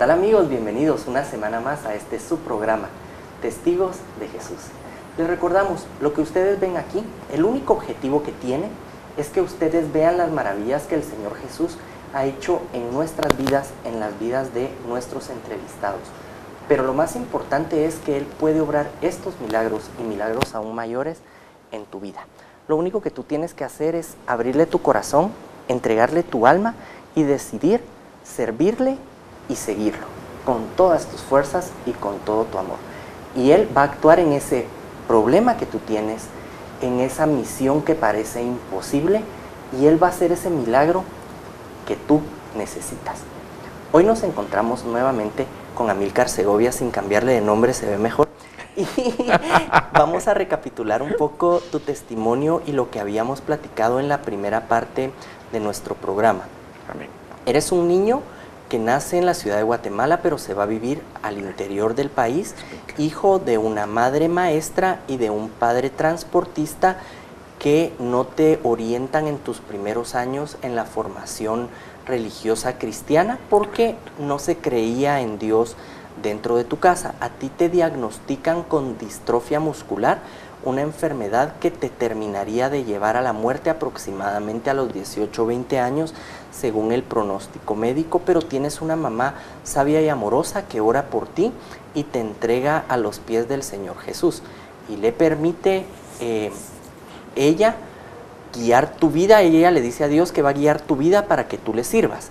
tal amigos? Bienvenidos una semana más a este su programa, Testigos de Jesús. Les recordamos, lo que ustedes ven aquí, el único objetivo que tiene es que ustedes vean las maravillas que el Señor Jesús ha hecho en nuestras vidas, en las vidas de nuestros entrevistados. Pero lo más importante es que Él puede obrar estos milagros y milagros aún mayores en tu vida. Lo único que tú tienes que hacer es abrirle tu corazón, entregarle tu alma y decidir servirle y seguirlo con todas tus fuerzas y con todo tu amor. Y Él va a actuar en ese problema que tú tienes, en esa misión que parece imposible, y Él va a hacer ese milagro que tú necesitas. Hoy nos encontramos nuevamente con Amílcar Segovia, sin cambiarle de nombre, se ve mejor. Y vamos a recapitular un poco tu testimonio y lo que habíamos platicado en la primera parte de nuestro programa. Amén. Eres un niño que nace en la ciudad de Guatemala, pero se va a vivir al interior del país, hijo de una madre maestra y de un padre transportista que no te orientan en tus primeros años en la formación religiosa cristiana porque no se creía en Dios dentro de tu casa. A ti te diagnostican con distrofia muscular, una enfermedad que te terminaría de llevar a la muerte aproximadamente a los 18 o 20 años, según el pronóstico médico, pero tienes una mamá sabia y amorosa que ora por ti y te entrega a los pies del Señor Jesús y le permite ella guiar tu vida, y ella le dice a Dios que va a guiar tu vida para que tú le sirvas.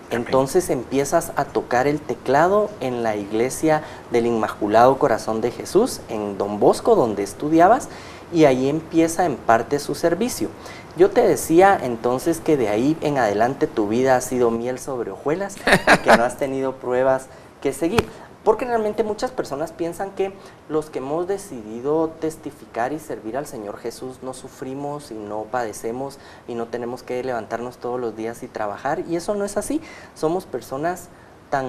Entonces empiezas a tocar el teclado en la iglesia del Inmaculado Corazón de Jesús, en Don Bosco, donde estudiabas, y ahí empieza en parte su servicio. Yo te decía entonces que de ahí en adelante tu vida ha sido miel sobre hojuelas y que no has tenido pruebas que seguir. Porque realmente muchas personas piensan que los que hemos decidido testificar y servir al Señor Jesús no sufrimos y no padecemos y no tenemos que levantarnos todos los días y trabajar, y eso no es así. Somos personas tan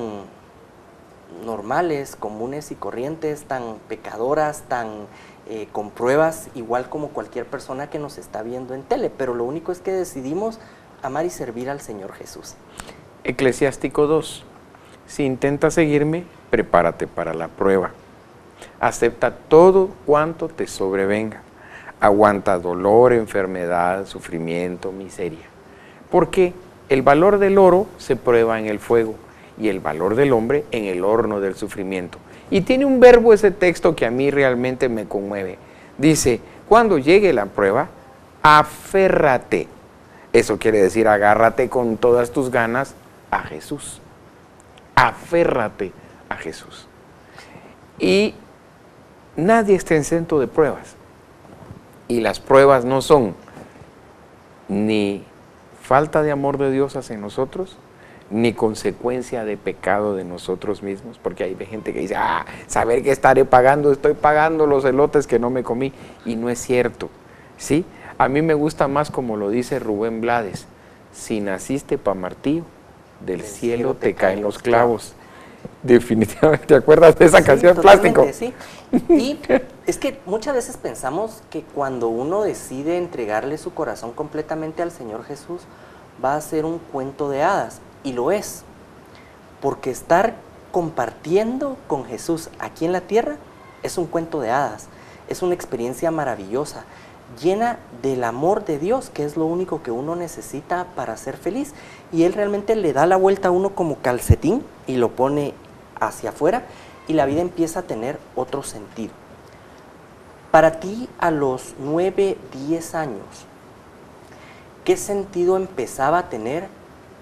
normales, comunes y corrientes, tan pecadoras, tan con pruebas, igual como cualquier persona que nos está viendo en tele, pero lo único es que decidimos amar y servir al Señor Jesús. Eclesiástico 2. Si intentas seguirme, prepárate para la prueba. Acepta todo cuanto te sobrevenga. Aguanta dolor, enfermedad, sufrimiento, miseria. Porque el valor del oro se prueba en el fuego y el valor del hombre en el horno del sufrimiento. Y tiene un verbo ese texto que a mí realmente me conmueve. Dice, cuando llegue la prueba, aférrate. Eso quiere decir, agárrate con todas tus ganas a Jesús. Aférrate a Jesús. Y nadie está exento de pruebas. Y las pruebas no son ni falta de amor de Dios hacia nosotros, ni consecuencia de pecado de nosotros mismos, porque hay gente que dice, saber que estaré pagando, estoy pagando los elotes que no me comí, y no es cierto, ¿sí? A mí me gusta más como lo dice Rubén Blades, si naciste pa' martillo, del cielo te caen los clavos. Definitivamente, ¿te acuerdas de esa canción Plástico? Sí. Y es que muchas veces pensamos que cuando uno decide entregarle su corazón completamente al Señor Jesús, va a ser un cuento de hadas, y lo es, porque estar compartiendo con Jesús aquí en la tierra es un cuento de hadas, es una experiencia maravillosa, llena del amor de Dios, que es lo único que uno necesita para ser feliz, y Él realmente le da la vuelta a uno como calcetín y lo pone hacia afuera, y la vida empieza a tener otro sentido. Para ti, a los 9, 10 años, ¿qué sentido empezaba a tener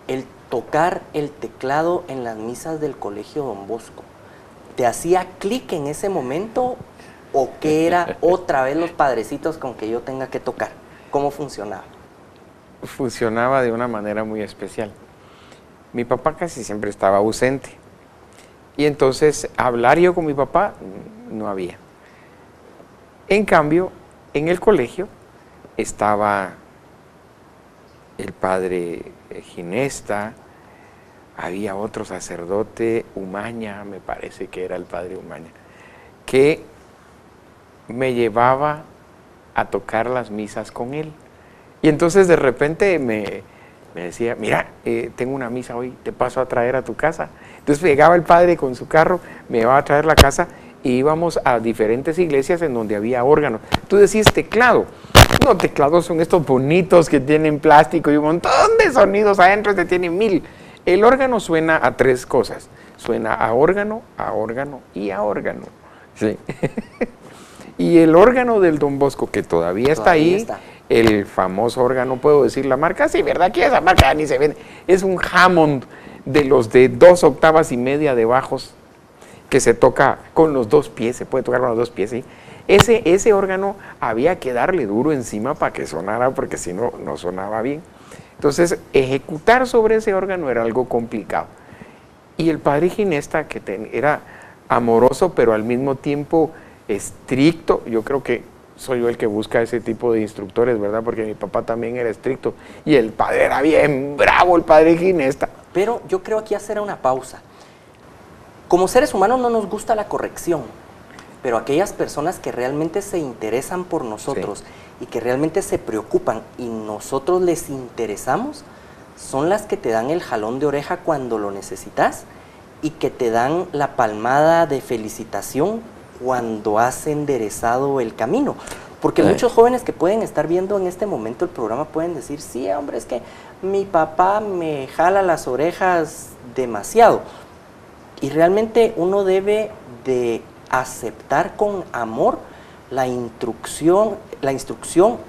el tocar el teclado en las misas del colegio Don Bosco? ¿Te hacía clic en ese momento o qué era otra vez los padrecitos con que yo tenga que tocar? ¿Cómo funcionaba? Funcionaba de una manera muy especial. Mi papá casi siempre estaba ausente. Y entonces, hablar yo con mi papá no había. En cambio, en el colegio estaba el padre Ginesta, había otro sacerdote, Umaña, me parece que era el padre Umaña, que me llevaba a tocar las misas con él. Y entonces de repente me decía, mira, tengo una misa hoy, te paso a traer a tu casa. Entonces llegaba el padre con su carro, me iba a traer la casa y íbamos a diferentes iglesias en donde había órganos. Tú decís teclado. No, teclados son estos bonitos que tienen plástico y un montón de sonidos adentro, te tienen 1000. El órgano suena a 3 cosas. Suena a órgano y a órgano. Sí. Y el órgano del Don Bosco, que todavía está ahí, el famoso órgano, ¿puedo decir la marca? Sí, ¿verdad? Que esa marca ni se vende. Es un Hammond de los de 2 octavas y media de bajos, que se toca con los 2 pies, se puede tocar con los 2 pies, ¿sí? Ese órgano había que darle duro encima para que sonara, porque si no, no sonaba bien. Entonces, ejecutar sobre ese órgano era algo complicado. Y el padre Ginesta, que era amoroso, pero al mismo tiempo estricto, yo creo que soy yo el que busca ese tipo de instructores, ¿verdad? Porque mi papá también era estricto, y el padre era bien bravo, el padre Ginesta. Pero yo creo aquí hacer una pausa. Como seres humanos no nos gusta la corrección, pero aquellas personas que realmente se interesan por nosotros y que realmente se preocupan y nosotros les interesamos, son las que te dan el jalón de oreja cuando lo necesitas y que te dan la palmada de felicitación cuando has enderezado el camino. Porque muchos jóvenes que pueden estar viendo en este momento el programa pueden decir, sí, hombre, es que mi papá me jala las orejas demasiado. Y realmente uno debe de aceptar con amor la instrucción,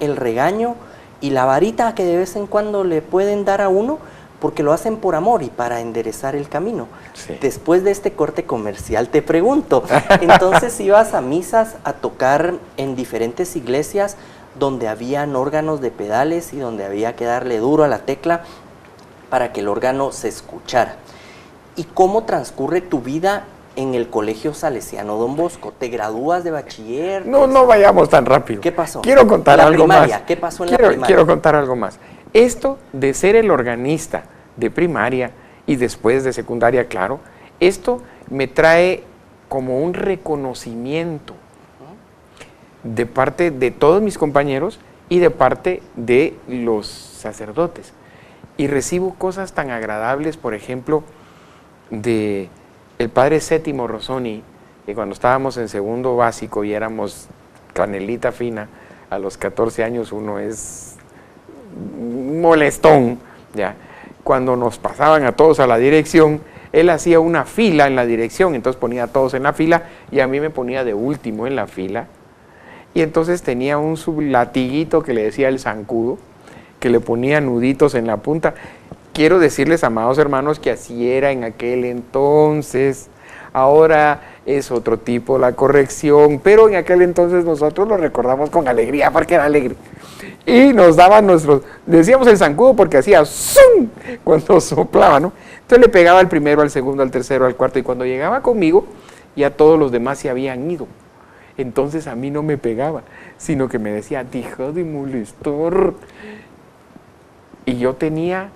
el regaño y la varita que de vez en cuando le pueden dar a uno, porque lo hacen por amor y para enderezar el camino. Sí. Después de este corte comercial te pregunto, entonces ibas a misas a tocar en diferentes iglesias donde habían órganos de pedales y donde había que darle duro a la tecla para que el órgano se escuchara. ¿Y cómo transcurre tu vida en el Colegio Salesiano Don Bosco? ¿Te gradúas de bachiller? No vayamos tan rápido. ¿Qué pasó? Quiero contar algo más. ¿Qué pasó en la primaria? Quiero contar algo más. Esto de ser el organista de primaria y después de secundaria, claro, esto me trae como un reconocimiento de parte de todos mis compañeros y de parte de los sacerdotes. Y recibo cosas tan agradables, por ejemplo, de el padre Sétimo Rosoni, que cuando estábamos en segundo básico y éramos canelita fina, a los 14 años uno es molestón, ya. Cuando nos pasaban a todos a la dirección, él hacía una fila en la dirección, entonces ponía a todos en la fila y a mí me ponía de último en la fila, y entonces tenía un sublatiguito que le decía el zancudo, que le ponía nuditos en la punta. Quiero decirles, amados hermanos, que así era en aquel entonces. Ahora es otro tipo la corrección, pero en aquel entonces nosotros lo recordamos con alegría porque era alegre. Y nos daban decíamos el zancudo porque hacía ¡zum! Cuando soplaba, ¿no? Entonces le pegaba al primero, al segundo, al tercero, al cuarto, y cuando llegaba conmigo, ya todos los demás se habían ido. Entonces a mí no me pegaba, sino que me decía, deja de molestar. Y yo tenía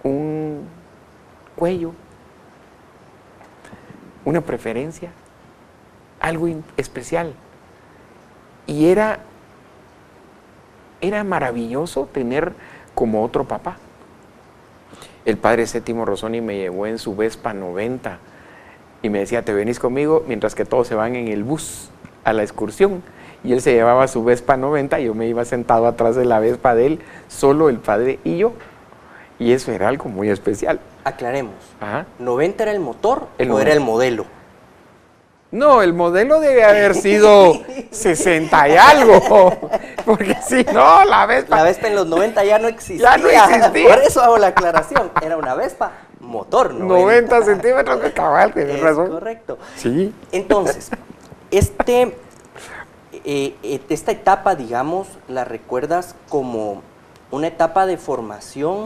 un cuello, una preferencia, algo especial. Y era maravilloso tener como otro papá. El padre Sétimo Rosoni me llevó en su Vespa 90 y me decía, te venís conmigo, mientras que todos se van en el bus a la excursión. Y él se llevaba su Vespa 90 y yo me iba sentado atrás de la Vespa de él, solo el padre y yo. Y eso era algo muy especial. Aclaremos. Ajá. ¿90 era el motor o era el modelo? No, el modelo debe haber sido 60 y algo. Porque si no, la Vespa... La Vespa en los 90 ya no existía. Ya no existía. Por eso hago la aclaración. Era una Vespa motor 90 centímetros de cabal, tienes razón. Correcto. Sí. Entonces, esta etapa, digamos, la recuerdas como una etapa de formación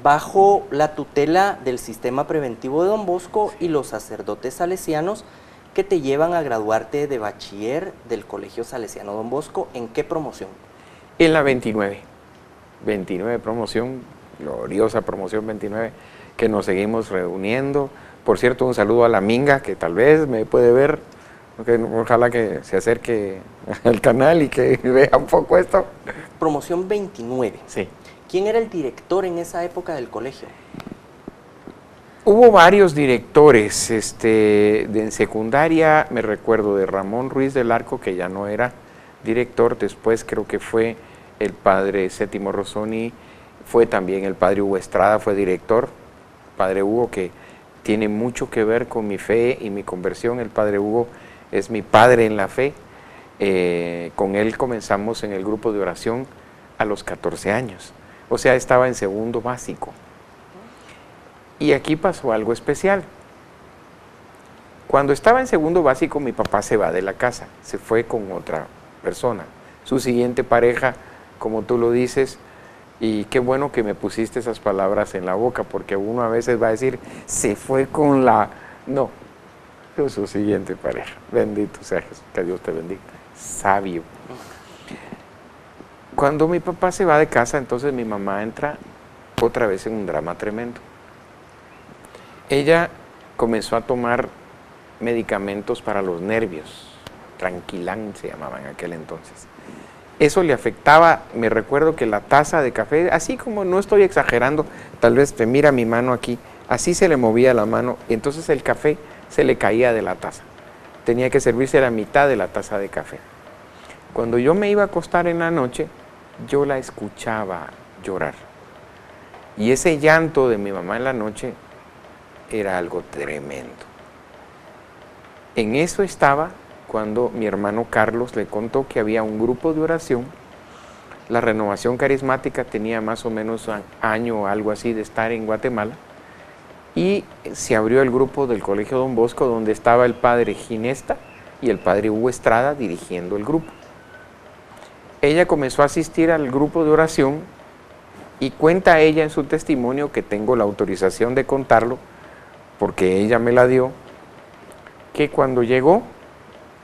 bajo la tutela del sistema preventivo de Don Bosco y los sacerdotes salesianos que te llevan a graduarte de bachiller del Colegio Salesiano Don Bosco. ¿En qué promoción? En la 29 promoción, gloriosa promoción 29, que nos seguimos reuniendo. Por cierto, un saludo a la Minga, que tal vez me puede ver Ojalá que se acerque al canal y que vea un poco esto. Promoción 29. Sí. ¿Quién era el director en esa época del colegio? Hubo varios directores, en secundaria me recuerdo de Ramón Ruiz del Arco, que ya no era director, después creo que fue el padre Séptimo Rosoni, fue también el padre Hugo Estrada, fue director, padre Hugo que tiene mucho que ver con mi fe y mi conversión, el padre Hugo es mi padre en la fe, con él comenzamos en el grupo de oración a los 14 años, o sea, estaba en segundo básico. Y aquí pasó algo especial. Cuando estaba en segundo básico, mi papá se va de la casa, se fue con otra persona. Su siguiente pareja, como tú lo dices, y qué bueno que me pusiste esas palabras en la boca, porque uno a veces va a decir, se fue con la... No, fue su siguiente pareja. Bendito sea Jesús, que Dios te bendiga. Sabio. Cuando mi papá se va de casa, entonces mi mamá entra otra vez en un drama tremendo. Ella comenzó a tomar medicamentos para los nervios, Tranquilán se llamaba en aquel entonces. Eso le afectaba, me recuerdo que la taza de café, así como no estoy exagerando, tal vez te mira mi mano aquí, así se le movía la mano y entonces el café se le caía de la taza. Tenía que servirse la mitad de la taza de café. Cuando yo me iba a acostar en la noche, yo la escuchaba llorar. Y ese llanto de mi mamá en la noche era algo tremendo. En eso estaba cuando mi hermano Carlos le contó que había un grupo de oración. La Renovación Carismática tenía más o menos un año o algo así de estar en Guatemala y se abrió el grupo del Colegio Don Bosco donde estaba el padre Ginesta y el padre Hugo Estrada dirigiendo el grupo. Ella comenzó a asistir al grupo de oración y cuenta ella en su testimonio, que tengo la autorización de contarlo porque ella me la dio, que cuando llegó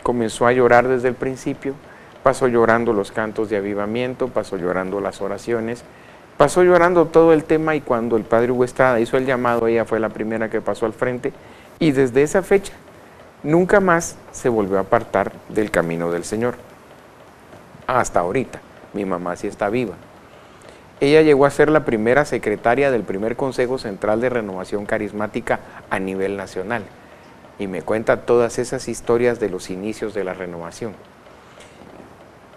comenzó a llorar desde el principio, pasó llorando los cantos de avivamiento, pasó llorando las oraciones, pasó llorando todo el tema y cuando el padre Hugo Estrada hizo el llamado, ella fue la primera que pasó al frente y desde esa fecha nunca más se volvió a apartar del camino del Señor. Hasta ahorita, mi mamá sí está viva. Ella llegó a ser la primera secretaria del primer Consejo Central de Renovación Carismática a nivel nacional y me cuenta todas esas historias de los inicios de la renovación.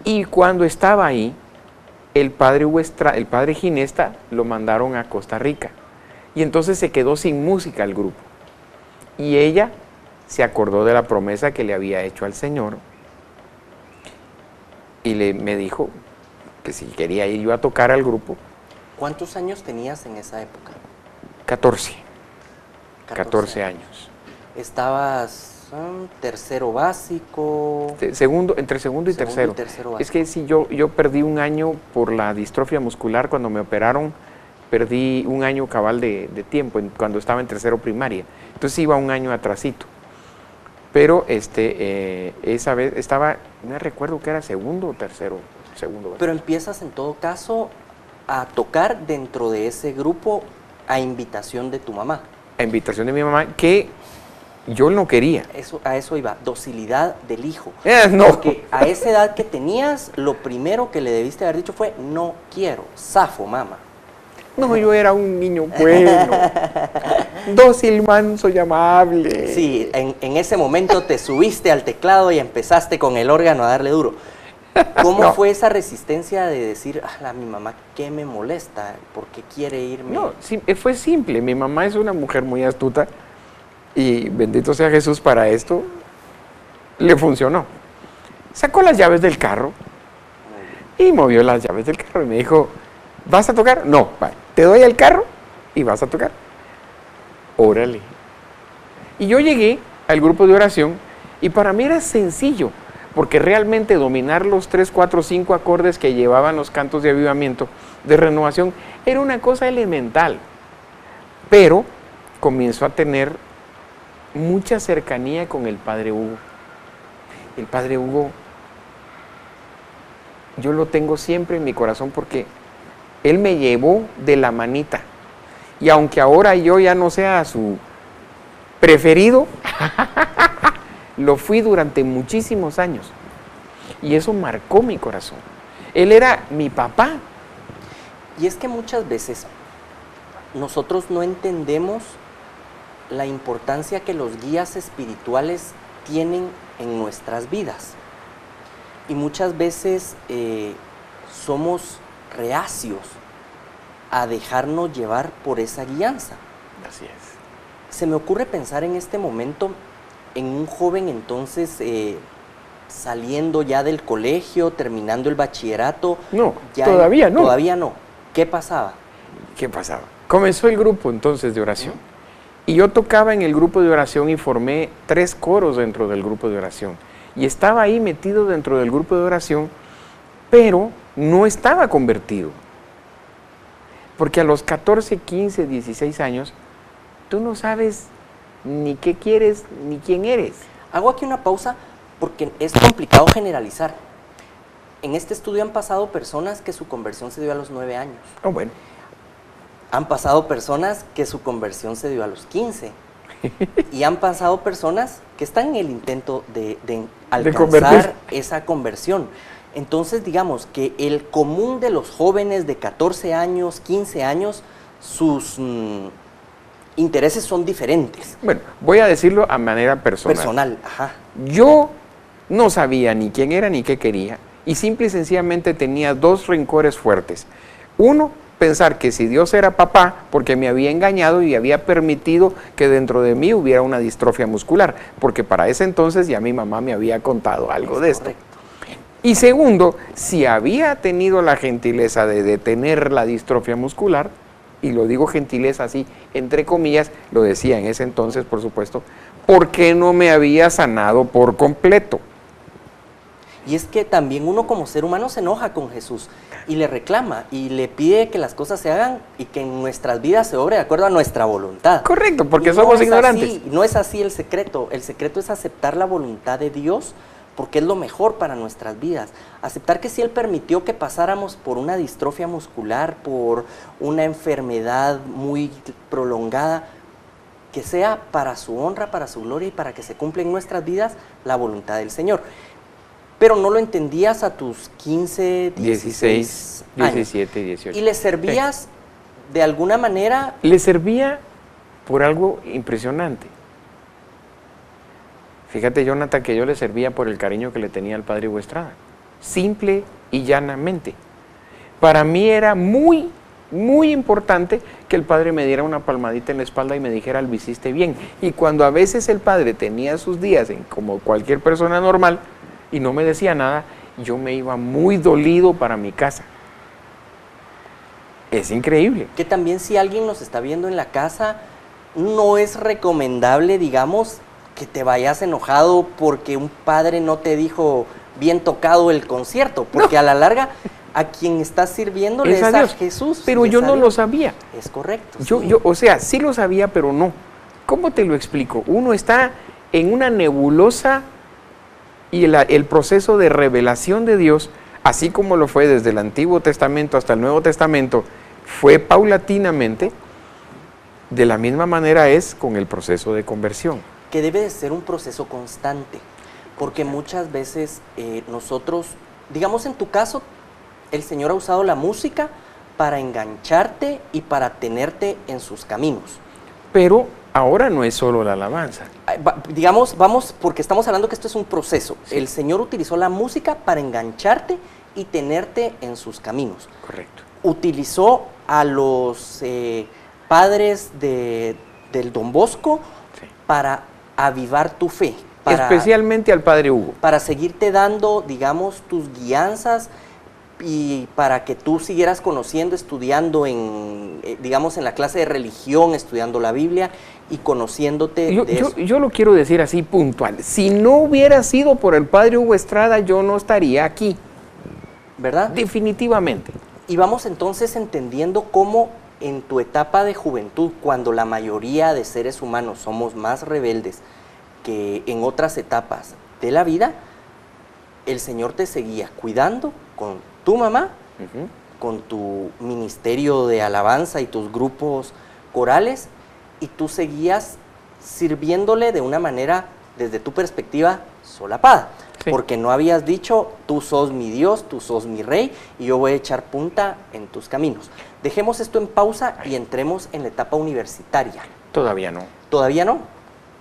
Y cuando estaba ahí, el padre Ginesta lo mandaron a Costa Rica y entonces se quedó sin música el grupo. Y ella se acordó de la promesa que le había hecho al Señor y me dijo que si quería ir yo a tocar al grupo. ¿Cuántos años tenías en esa época? 14 años. ¿Estabas tercero básico? Entre segundo y tercero. Es que si yo perdí un año por la distrofia muscular cuando me operaron, perdí un año cabal de tiempo cuando estaba en tercero primaria. Entonces iba un año atrasito. Pero esa vez estaba, no recuerdo que era segundo o tercero. Segundo. Pero empiezas en todo caso a tocar dentro de ese grupo a invitación de tu mamá. A invitación de mi mamá, que yo no quería. A eso iba, docilidad del hijo. No. Porque a esa edad que tenías, lo primero que le debiste haber dicho fue, no quiero, zafo, mamá. No, yo era un niño bueno, dócil, manso y amable. Sí, en ese momento te subiste al teclado y empezaste con el órgano a darle duro. ¿Cómo fue esa resistencia de decir, a mi mamá, qué me molesta? ¿Por qué quiere irme? No, sí, fue simple. Mi mamá es una mujer muy astuta y bendito sea Jesús para esto, le funcionó. Sacó las llaves del carro y movió las llaves del carro y me dijo, ¿vas a tocar? No, vale, te doy el carro y vas a tocar. Órale. Y yo llegué al grupo de oración y para mí era sencillo, porque realmente dominar los 3, 4, 5 acordes que llevaban los cantos de avivamiento, de renovación, era una cosa elemental. Pero comenzó a tener mucha cercanía con el padre Hugo. El padre Hugo, yo lo tengo siempre en mi corazón porque él me llevó de la manita. Y aunque ahora yo ya no sea su preferido, lo fui durante muchísimos años. Y eso marcó mi corazón. Él era mi papá. Y es que muchas veces nosotros no entendemos la importancia que los guías espirituales tienen en nuestras vidas. Y muchas veces somos reacios a dejarnos llevar por esa guianza. Así es. Se me ocurre pensar en este momento en un joven entonces saliendo ya del colegio, terminando el bachillerato. No, ya todavía no. Todavía no. ¿Qué pasaba? ¿Qué pasaba? Comenzó el grupo entonces de oración. Y yo tocaba en el grupo de oración y formé 3 coros dentro del grupo de oración. Y estaba ahí metido dentro del grupo de oración, pero no estaba convertido. Porque a los 14, 15, 16 años, tú no sabes ni qué quieres ni quién eres. Hago aquí una pausa porque es complicado generalizar. En este estudio han pasado personas que su conversión se dio a los 9 años. Oh, bueno. Han pasado personas que su conversión se dio a los 15. Y han pasado personas que están en el intento de alcanzar esa conversión. Entonces, digamos que el común de los jóvenes de 14 años, 15 años, sus intereses son diferentes. Bueno, voy a decirlo a manera personal. Personal, ajá. Yo no sabía ni quién era ni qué quería y simple y sencillamente tenía 2 rencores fuertes. Uno, pensar que si Dios era papá porque me había engañado y había permitido que dentro de mí hubiera una distrofia muscular, porque para ese entonces ya mi mamá me había contado algo de esto. Correcto. Y segundo, si había tenido la gentileza de detener la distrofia muscular, y lo digo gentileza así, entre comillas, lo decía en ese entonces, por supuesto, ¿por qué no me había sanado por completo? Y es que también uno como ser humano se enoja con Jesús y le reclama y le pide que las cosas se hagan y que en nuestras vidas se obre de acuerdo a nuestra voluntad. Correcto, porque Y somos ignorantes. No es así el secreto es aceptar la voluntad de Dios porque es lo mejor para nuestras vidas. Aceptar que si Él permitió que pasáramos por una distrofia muscular, por una enfermedad muy prolongada, que sea para su honra, para su gloria y para que se cumpla en nuestras vidas la voluntad del Señor. Pero no lo entendías a tus 15, 16 años. 17, 18. Y le servías de alguna manera. Le servía por algo impresionante. Fíjate, Jonathan, que yo le servía por el cariño que le tenía al padre Hugo Estrada. Simple y llanamente. Para mí era muy, muy importante que el padre me diera una palmadita en la espalda y me dijera, lo hiciste bien. Y cuando a veces el padre tenía sus días, como cualquier persona normal, y no me decía nada, yo me iba muy dolido para mi casa. Es increíble. Que también si alguien nos está viendo en la casa, no es recomendable, digamos, que te vayas enojado porque un padre no te dijo bien tocado el concierto, porque a la larga a quien estás sirviéndole es a Jesús. Pero yo no lo sabía. Es correcto. O sea, sí lo sabía, pero no. ¿Cómo te lo explico? Uno está en una nebulosa y el proceso de revelación de Dios, así como lo fue desde el Antiguo Testamento hasta el Nuevo Testamento, fue paulatinamente, de la misma manera es con el proceso de conversión. Que debe de ser un proceso constante, porque muchas veces nosotros, digamos en tu caso, el Señor ha usado la música para engancharte y para tenerte en sus caminos. Pero ahora no es solo la alabanza. Digamos, vamos, porque estamos hablando que esto es un proceso. Sí. El Señor utilizó la música para engancharte y tenerte en sus caminos. Correcto. Utilizó a los padres del Don Bosco para avivar tu fe. Especialmente al padre Hugo. Para seguirte dando, digamos, tus guianzas y para que tú siguieras conociendo, estudiando digamos, en la clase de religión, estudiando la Biblia y conociéndote yo lo quiero decir así puntual. Si no hubiera sido por el padre Hugo Estrada, yo no estaría aquí. ¿Verdad? Definitivamente. Y vamos entonces entendiendo cómo en tu etapa de juventud, cuando la mayoría de seres humanos somos más rebeldes que en otras etapas de la vida, el Señor te seguía cuidando con tu mamá, con tu ministerio de alabanza y tus grupos corales, y tú seguías sirviéndole de una manera desde tu perspectiva, solapada. Sí. Porque no habías dicho, tú sos mi Dios, tú sos mi rey, y yo voy a echar punta en tus caminos. Dejemos esto en pausa y entremos en la etapa universitaria. Todavía no. ¿Todavía no?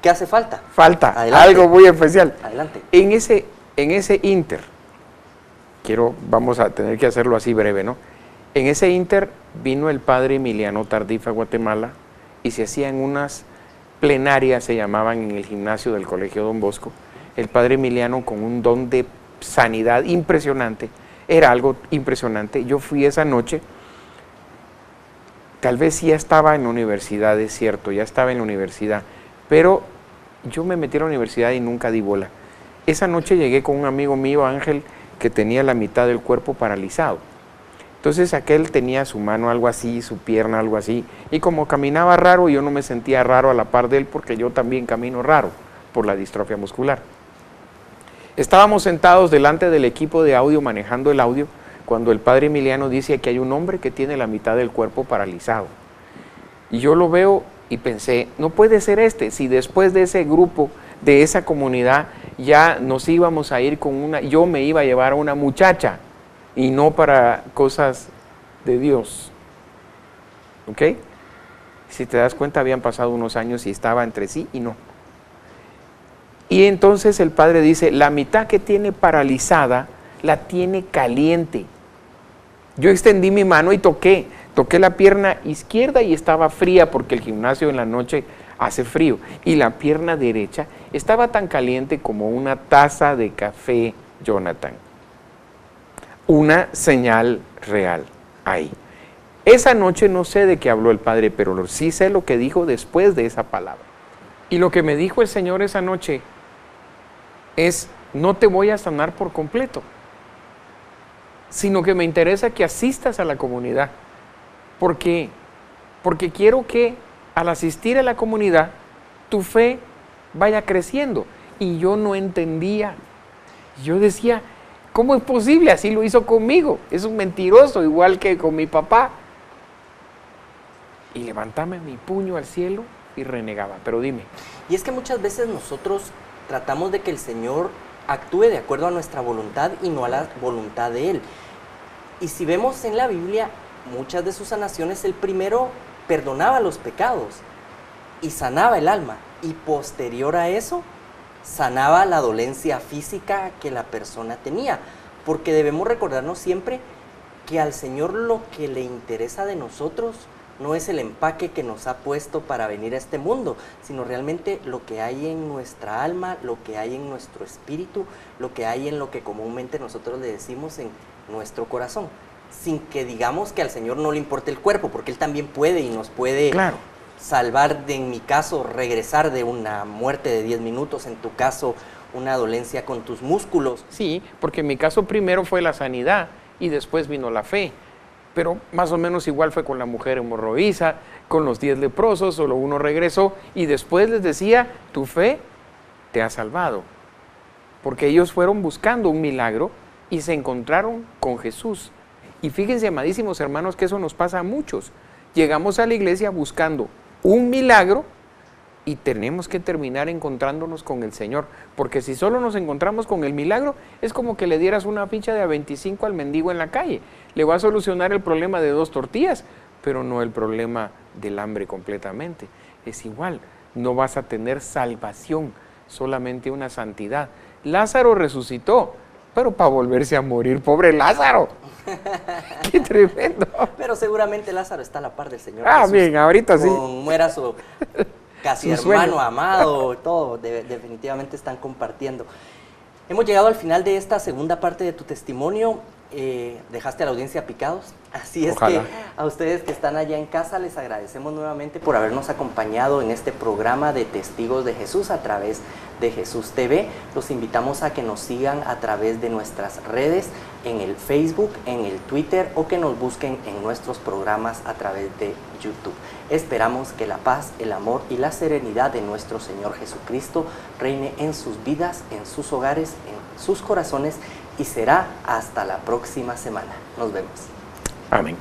¿Qué hace falta? Falta Adelante. algo muy especial. Adelante. En ese inter, vamos a tener que hacerlo así breve, ¿no? En ese inter vino el padre Emiliano Tardif a Guatemala y se hacían unas plenarias, se llamaban, en el gimnasio del Colegio Don Bosco. El padre Emiliano, con un don de sanidad impresionante, era algo impresionante. Yo fui esa noche, tal vez ya estaba en la universidad, es cierto, ya estaba en la universidad, pero yo me metí a la universidad y nunca di bola. Esa noche llegué con un amigo mío, Ángel, que tenía la mitad del cuerpo paralizado. Entonces aquel tenía su mano algo así, su pierna algo así, y como caminaba raro, yo no me sentía raro a la par de él, porque yo también camino raro por la distrofia muscular. Estábamos sentados delante del equipo de audio, manejando el audio, cuando el padre Emiliano dice que hay un hombre que tiene la mitad del cuerpo paralizado. Y yo lo veo y pensé, no puede ser si después de ese grupo, de esa comunidad, ya nos íbamos a ir yo me iba a llevar a una muchacha, y no para cosas de Dios. ¿Ok? Si te das cuenta, habían pasado unos años y estaba entre sí y no. Y entonces el padre dice, la mitad que tiene paralizada, la tiene caliente. Yo extendí mi mano y toqué la pierna izquierda y estaba fría, porque el gimnasio en la noche hace frío. Y la pierna derecha estaba tan caliente como una taza de café, Jonathan. Una señal real ahí. Esa noche no sé de qué habló el padre, pero sí sé lo que dijo después de esa palabra. Y lo que me dijo el Señor esa noche es, no te voy a sanar por completo, sino que me interesa que asistas a la comunidad, porque quiero que al asistir a la comunidad, tu fe vaya creciendo. Y yo no entendía. Yo decía, ¿cómo es posible? Así lo hizo conmigo. Es un mentiroso, igual que con mi papá. Y levantame mi puño al cielo y renegaba. Pero dime. Y es que muchas veces nosotros tratamos de que el Señor actúe de acuerdo a nuestra voluntad y no a la voluntad de Él. Y si vemos en la Biblia, muchas de sus sanaciones, Él primero perdonaba los pecados y sanaba el alma, y posterior a eso sanaba la dolencia física que la persona tenía, porque debemos recordarnos siempre que al Señor lo que le interesa de nosotros no es el empaque que nos ha puesto para venir a este mundo, sino realmente lo que hay en nuestra alma, lo que hay en nuestro espíritu, lo que hay en lo que comúnmente nosotros le decimos en nuestro corazón, sin que digamos que al Señor no le importe el cuerpo, porque Él también puede y nos puede salvar, en mi caso, regresar de una muerte de 10 minutos, en tu caso, una dolencia con tus músculos. Sí, porque en mi caso primero fue la sanidad y después vino la fe. Pero más o menos igual fue con la mujer hemorroísa, con los 10 leprosos, solo uno regresó y después les decía, tu fe te ha salvado. Porque ellos fueron buscando un milagro y se encontraron con Jesús. Y fíjense, amadísimos hermanos, que eso nos pasa a muchos. Llegamos a la iglesia buscando un milagro y tenemos que terminar encontrándonos con el Señor. Porque si solo nos encontramos con el milagro, es como que le dieras una ficha de A25 al mendigo en la calle. Le va a solucionar el problema de 2 tortillas, pero no el problema del hambre completamente. Es igual, no vas a tener salvación, solamente una santidad. Lázaro resucitó, pero para volverse a morir, ¡pobre Lázaro! ¡Qué tremendo! Pero seguramente Lázaro está a la par del Señor Jesús. Bien, ahorita sí. Muera su casi su hermano sueño. Amado, todo, definitivamente están compartiendo. Hemos llegado al final de esta segunda parte de tu testimonio. Dejaste a la audiencia picados, así es. Ojalá. Que a ustedes que están allá en casa les agradecemos nuevamente por habernos acompañado en este programa de Testigos de Jesús a través de Jesús TV. Los invitamos a que nos sigan a través de nuestras redes, en el Facebook, en el Twitter, o que nos busquen en nuestros programas a través de YouTube. Esperamos que la paz, el amor y la serenidad de nuestro Señor Jesucristo reine en sus vidas, en sus hogares, en sus corazones, y será hasta la próxima semana. Nos vemos. Amén.